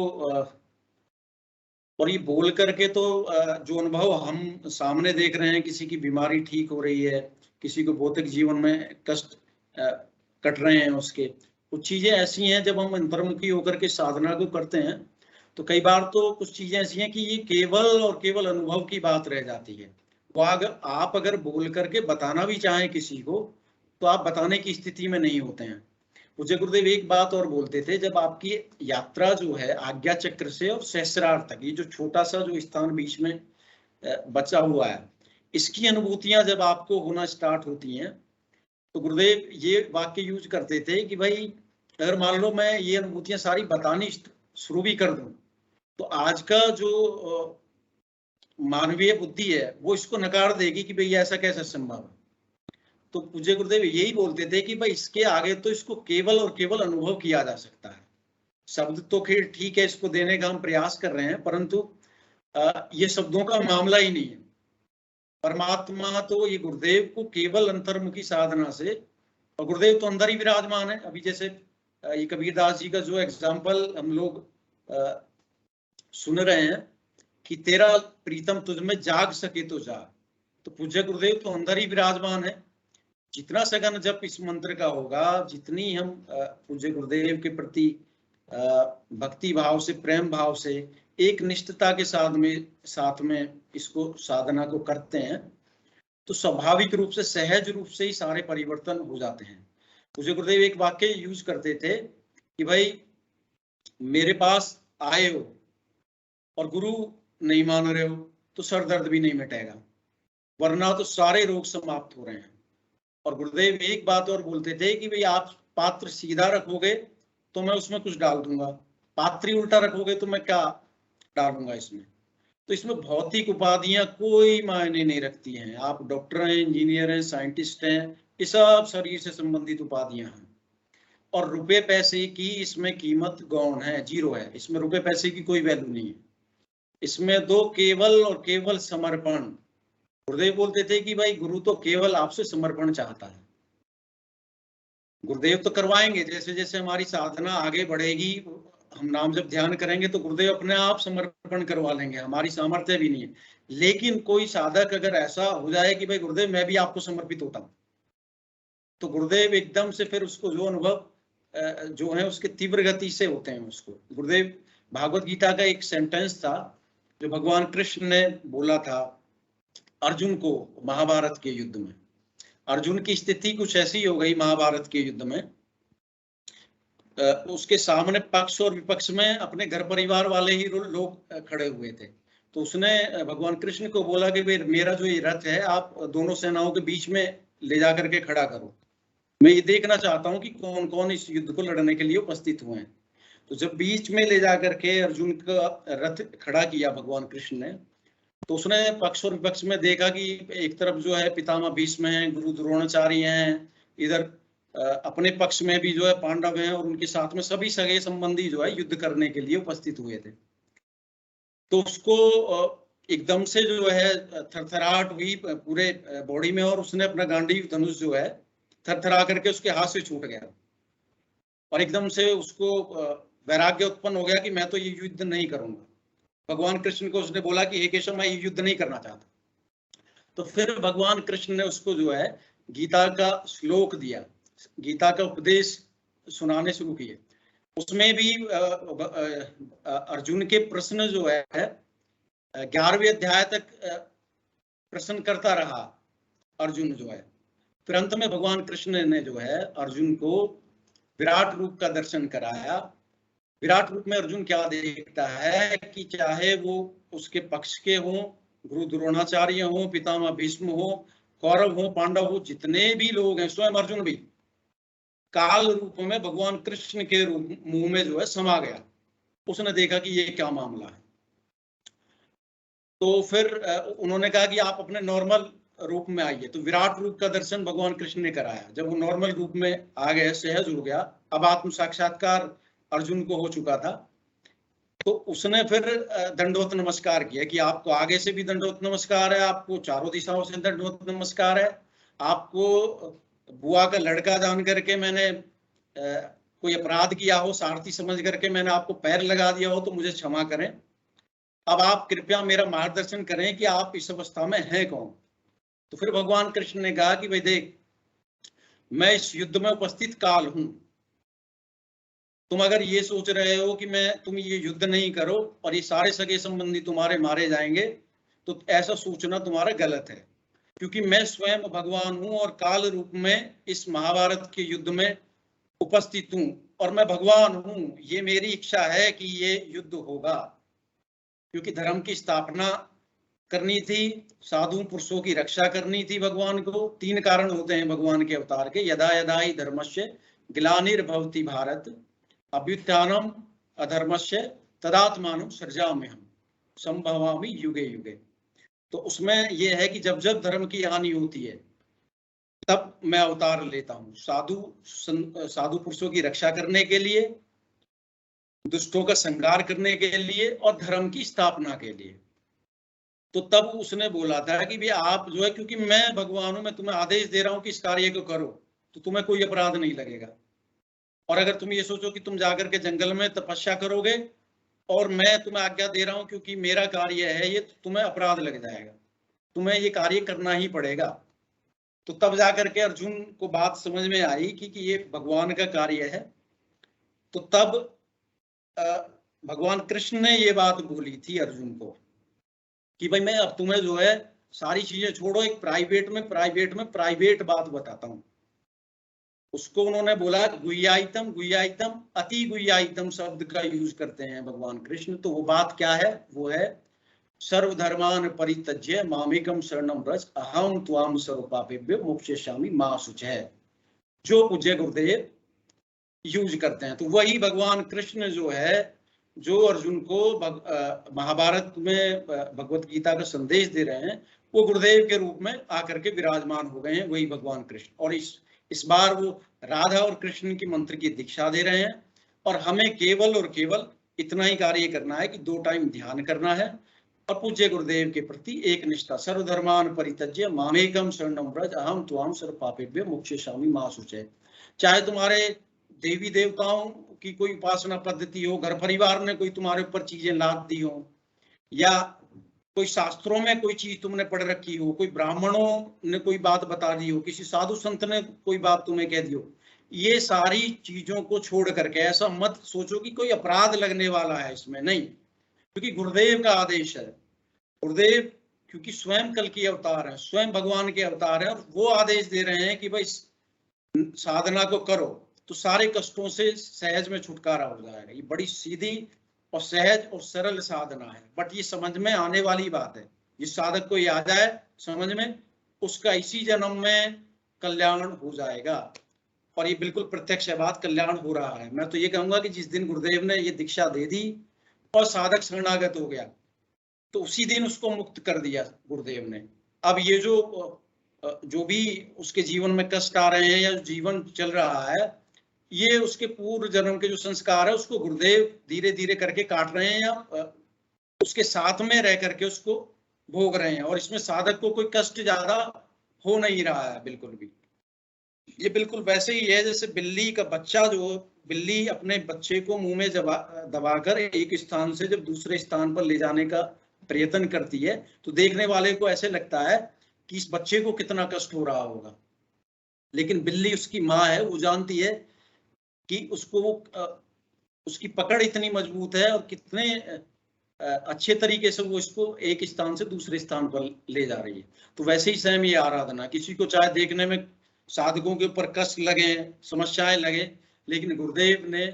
और ये बोल करके, तो जो अनुभव हम सामने देख रहे हैं, किसी की बीमारी ठीक हो रही है, किसी को भौतिक जीवन में कष्ट कट रहे हैं, उसके कुछ चीजें ऐसी हैं जब हम अंतर्मुखी होकर के साधना को करते हैं, तो कई बार तो कुछ चीजें ऐसी हैं कि ये केवल और केवल अनुभव की बात रह जाती है। वो आप अगर बोल करके बताना भी चाहें किसी को, तो आप बताने की स्थिति में नहीं होते हैं। पूज्य गुरुदेव एक बात और बोलते थे, जब आपकी यात्रा जो है आज्ञा चक्र से और सहस्रार तक, ये जो छोटा सा जो स्थान बीच में बचा हुआ है, इसकी अनुभूतियां जब आपको होना स्टार्ट होती हैं, तो गुरुदेव ये वाक्य यूज करते थे कि भाई अगर मान लो मैं ये अनुभूतियां सारी बतानी शुरू भी कर दूं, तो आज का जो मानवीय बुद्धि है वो इसको नकार देगी कि भाई ऐसा कैसे संभव है। तो पूज्य गुरुदेव यही बोलते थे कि भाई इसके आगे तो इसको केवल और केवल अनुभव किया जा सकता है। शब्द तो खैर ठीक है, इसको देने का हम प्रयास कर रहे हैं, परंतु ये शब्दों का मामला ही नहीं है। परमात्मा तो ये गुरुदेव को केवल अंतर्मुखी साधना से, और गुरुदेव तो अंदर ही विराजमान है। अभी जैसे ये कबीरदास जी का जो एग्जाम्पल हम लोग सुन रहे हैं कि तेरा प्रीतम तुझ में जाग सके तो जाग, तो पूज्य गुरुदेव तो अंदर ही विराजमान है। जितना सघन जप इस मंत्र का होगा, जितनी हम पूज्य गुरुदेव के प्रति भक्ति भाव से, प्रेम भाव से, एक निष्ठता के साथ में इसको साधना को करते हैं, तो स्वाभाविक रूप से, सहज रूप से ही सारे परिवर्तन हो जाते हैं। मुझे गुरुदेव एक वाक्य यूज करते थे कि भाई मेरे पास आए हो और गुरु नहीं मान रहे हो तो सर दर्द भी नहीं मिटेगा, वरना तो सारे रोग समाप्त हो रहे हैं। और गुरुदेव एक बात और बोलते थे कि भाई आप पात्र सीधा रखोगे तो मैं उसमें कुछ डाल दूंगा, पात्री उल्टा रखोगे तो मैं क्या डालूंगा इसमें। तो इसमें भौतिक उपाधियां कोई मायने नहीं रखती हैं। आप डॉक्टर हैं, इंजीनियर हैं, साइंटिस्ट हैं, ये सब शरीर से संबंधित उपाधियां हैं। और रुपए पैसे की इसमें कीमत गौण है, जीरो है। इसमें रुपए पैसे की कोई वैल्यू नहीं है। इसमें दो केवल और केवल समर्पण। गुरुदेव बोलते थे कि भाई गुरु तो केवल आपसे समर्पण चाहता है। गुरुदेव तो करवाएंगे, जैसे जैसे हमारी साधना आगे बढ़ेगी, हम नाम जब ध्यान करेंगे तो गुरुदेव अपने आप समर्पण करवा लेंगे, हमारी सामर्थ्य भी नहीं है। लेकिन कोई साधक अगर ऐसा हो जाए कि भाई गुरुदेव मैं भी आपको समर्पित होता हूँ, तो गुरुदेव एकदम से फिर उसको जो अनुभव जो है उसके तीव्र गति से होते हैं उसको। गुरुदेव भागवत गीता का एक सेंटेंस था जो भगवान कृष्ण ने बोला था अर्जुन को महाभारत के युद्ध में। अर्जुन की स्थिति कुछ ऐसी हो गई महाभारत के युद्ध में, उसके सामने पक्ष और विपक्ष में अपने घर परिवार वाले ही लोग खड़े हुए थे। तो उसने भगवान कृष्ण को बोला कि भाई मेरा जो ये रथ है आप दोनों सेनाओं के बीच में ले जा करके खड़ा करो, मैं ये देखना चाहता हूं कि कौन कौन इस युद्ध को लड़ने के लिए उपस्थित हुए हैं। तो जब बीच में ले जा करके अर्जुन का रथ खड़ा किया भगवान कृष्ण ने, तो उसने पक्ष और विपक्ष में देखा कि एक तरफ जो है पितामह भीष्म हैं, गुरु द्रोणाचार्य हैं, इधर अपने पक्ष में भी जो है पांडव हैं, और उनके साथ में सभी सगे संबंधी जो है युद्ध करने के लिए उपस्थित हुए थे। तो उसको एकदम से जो है थरथराहट हुई पूरे बॉडी में, और उसने अपना गांडीव धनुष जो है थरथरा करके उसके हाथ से छूट गया, और एकदम से उसको वैराग्य उत्पन्न हो गया कि मैं तो ये युद्ध नहीं करूंगा। भगवान कृष्ण को उसने बोला कि हे केशव मैं ये युद्ध नहीं करना चाहता। तो फिर भगवान कृष्ण ने उसको जो है गीता का श्लोक दिया, गीता का उपदेश सुनाने शुरू किए। उसमें भी अर्जुन के प्रश्न जो है 11वें अध्याय तक प्रश्न करता रहा अर्जुन जो है। फिर अंत में भगवान कृष्ण ने जो है अर्जुन को विराट रूप का दर्शन कराया। विराट रूप में अर्जुन क्या देखता है कि चाहे वो उसके पक्ष के हों, गुरु द्रोणाचार्य हो, पितामह भीष्म हो, कौरव हो, पांडव हो, जितने भी लोग हैं, स्वयं अर्जुन भी काल रूप में भगवान कृष्ण के रूप मुंह में जो है समा गया। उसने देखा कि ये क्या मामला है। तो फिर उन्होंने कहा कि आप अपने नॉर्मल रूप में आइए। तो विराट रूप का दर्शन भगवान कृष्ण ने कराया। जब वो नॉर्मल रूप में आ गए, सहज हो गया, अब आत्म साक्षात्कार अर्जुन को हो चुका था, तो उसने फिर दंडवत नमस्कार किया कि आपको आगे से भी दंडवत नमस्कार है, आपको चारों दिशाओं से दंडवत नमस्कार है, आपको बुआ का लड़का जान करके मैंने कोई अपराध किया हो, सारथी समझ करके मैंने आपको पैर लगा दिया हो तो मुझे क्षमा करें। अब आप कृपया मेरा मार्गदर्शन करें कि आप इस अवस्था में हैं कौन। तो फिर भगवान कृष्ण ने कहा कि भाई देख, मैं इस युद्ध में उपस्थित काल हूं। तुम अगर ये सोच रहे हो कि तुम ये युद्ध नहीं करो और ये सारे सगे संबंधी तुम्हारे मारे जाएंगे, तो ऐसा सोचना तुम्हारा गलत है, क्योंकि मैं स्वयं भगवान हूं और काल रूप में इस महाभारत के युद्ध में उपस्थित हूं, और मैं भगवान हूं। ये मेरी इच्छा है कि ये युद्ध होगा, क्योंकि धर्म की स्थापना करनी थी, साधु पुरुषों की रक्षा करनी थी भगवान को। 3 कारण होते हैं भगवान के अवतार के, यदा यदा ही धर्मस्य ग्लानिर्भवति भारत अभ्युत्थानम अधर्मस्य तदात्मानं सृजाम्यहम् संभवामि युगे युगे। तो उसमें यह है कि जब जब धर्म की हानि होती है तब मैं अवतार लेता हूँ, साधु पुरुषों की रक्षा करने के लिए, दुष्टों का संहार करने के लिए और धर्म की स्थापना के लिए। तो तब उसने बोला था कि भैया आप जो है, क्योंकि मैं भगवान हूं, मैं तुम्हें आदेश दे रहा हूं कि इस कार्य को करो, तो तुम्हें कोई अपराध नहीं लगेगा। और अगर तुम ये सोचो कि तुम जाकर के जंगल में तपस्या करोगे और मैं तुम्हें आज्ञा दे रहा हूं क्योंकि मेरा कार्य है ये, तो तुम्हें अपराध लग जाएगा, तुम्हें ये कार्य करना ही पड़ेगा। तो तब जाकर के अर्जुन को बात समझ में आई कि ये भगवान का कार्य है। तो तब भगवान कृष्ण ने ये बात बोली थी अर्जुन को कि भाई मैं अब तुम्हें जो है सारी चीजें छोड़ो, एक प्राइवेट में प्राइवेट बात बताता हूँ। उसको उन्होंने बोला गुह्यायतम, गुह्यायतम, अति गुह्यायतम शब्द का यूज करते हैं भगवान कृष्ण। तो वो बात क्या है? वो है सर्वधर्मान परित्यज्य मामेकम शरणम व्रज अहम त्वाम सर्वपापेभ्यो मोक्षयिष्यामि मा शुचः, जो पूज्य गुरुदेव यूज करते हैं। तो वही भगवान कृष्ण जो है, जो अर्जुन को महाभारत में भगवत गीता का संदेश दे रहे हैं, वो गुरुदेव के रूप में आकर के विराजमान हो गए हैं, वही भगवान कृष्ण। और इस बार वो राधा और कृष्ण की मंत्र की दीक्षा दे रहे हैं। और हमें केवल और केवल इतना ही कार्य करना है कि 2 टाइम ध्यान करना है और पूज्य गुरुदेव के प्रति एक निष्ठा, सर्वधर्मान परित्यज्य मामेकम शरणम व्रज अहम त्वाम सर्वपापेभ्यो मोक्षयिष्यामि मा शुचः। चाहे तुम्हारे देवी देवताओं की कोई उपासना पद्धति हो, घर परिवार ने कोई तुम्हारे ऊपर चीजें लाद दी हो, या कोई शास्त्रों में कोई चीज तुमने पढ़ रखी हो, कोई ब्राह्मणों ने कोई बात बता दी हो, किसी साधु संत ने कोई बात तुम्हें कह दी हो, ये सारी चीजों को छोड़ करके ऐसा मत सोचो कि कोई अपराध लगने वाला है इसमें, नहीं, क्योंकि गुरुदेव का आदेश है। गुरुदेव क्योंकि स्वयं कल की अवतार है, स्वयं भगवान के अवतार है, और वो आदेश दे रहे हैं कि भाई साधना को करो तो सारे कष्टों से सहज में छुटकारा हो जाएगा। ये बड़ी सीधी और सहज और सरल साधना है, बट ये समझ में आने वाली बात है। जिस साधक को ये आ जाए समझ में, उसका इसी जन्म में कल्याण हो जाएगा। और ये बिल्कुल प्रत्यक्ष है बात, कल्याण हो रहा है। मैं तो ये कहूंगा कि जिस दिन गुरुदेव ने ये दीक्षा दे दी और साधक शरणागत हो गया, तो उसी दिन उसको मुक्त कर दिया गुरुदेव ने। अब ये जो भी उसके जीवन में कष्ट आ रहे हैं या जीवन चल रहा है, ये उसके पूर्व जन्म के जो संस्कार है उसको गुरुदेव धीरे धीरे करके काट रहे हैं, या उसके साथ में रह करके उसको भोग रहे हैं। और इसमें साधक को कोई कष्ट ज्यादा हो नहीं रहा है बिल्कुल भी। ये बिल्कुल वैसे ही है जैसे बिल्ली का बच्चा, जो बिल्ली अपने बच्चे को मुंह में दबाकर एक स्थान से जब दूसरे स्थान पर ले जाने का प्रयत्न करती है, तो देखने वाले को ऐसे लगता है कि इस बच्चे को कितना कष्ट हो रहा होगा। लेकिन बिल्ली उसकी माँ है, वो जानती है कि उसको उसकी पकड़ इतनी मजबूत है और कितने अच्छे तरीके से वो इसको एक स्थान से दूसरे स्थान पर ले जा रही है। तो वैसे ही सेम ये आराधना, किसी को चाहे देखने में साधकों के ऊपर कष्ट लगे, समस्याएं लगे, लेकिन गुरुदेव ने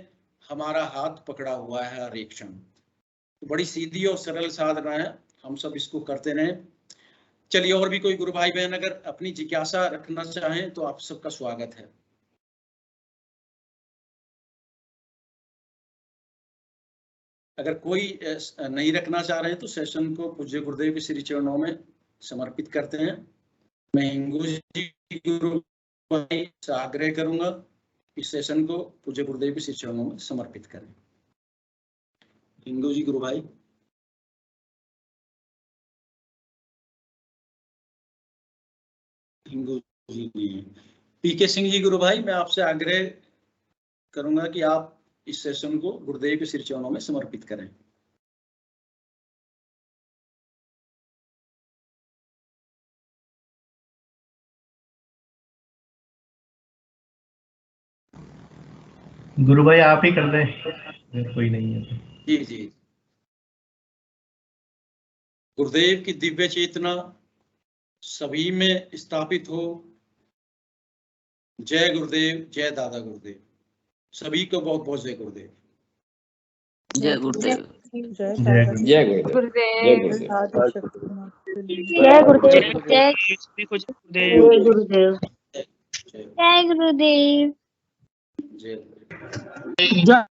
हमारा हाथ पकड़ा हुआ है हर एक क्षण। तो बड़ी सीधी और सरल साधना है, हम सब इसको करते रहें। चलिए, और भी कोई गुरु भाई बहन अगर अपनी जिज्ञासा रखना चाहें तो आप सबका स्वागत है। अगर कोई नहीं रखना चाह रहे हैं तो सेशन को पूज्य गुरुदेव के श्री चरणों में समर्पित करते हैं। मैं हिंगू जी गुरु भाई से आग्रह करूंगा इस सेशन को पूज्य गुरुदेव के श्री चरणों में समर्पित करें। हिंगू जी गुरु भाई। हिंगू जी, पीके सिंह जी गुरु भाई, मैं आपसे आग्रह करूंगा कि आप इस सेशन को गुरुदेव के श्री चरणों में समर्पित करें। गुरु भाई आप ही कर दें, कोई नहीं है। जी जी। गुरुदेव की दिव्य चेतना सभी में स्थापित हो। जय गुरुदेव, जय दादा गुरुदेव। सभी को बहुत बहुत जय गुरुदेव। जय गुरुदेव। जय गुरुदेव। जय गुरुदेव। जय गुरुदेव। जय गुरुदेव। जय गुरुदेव।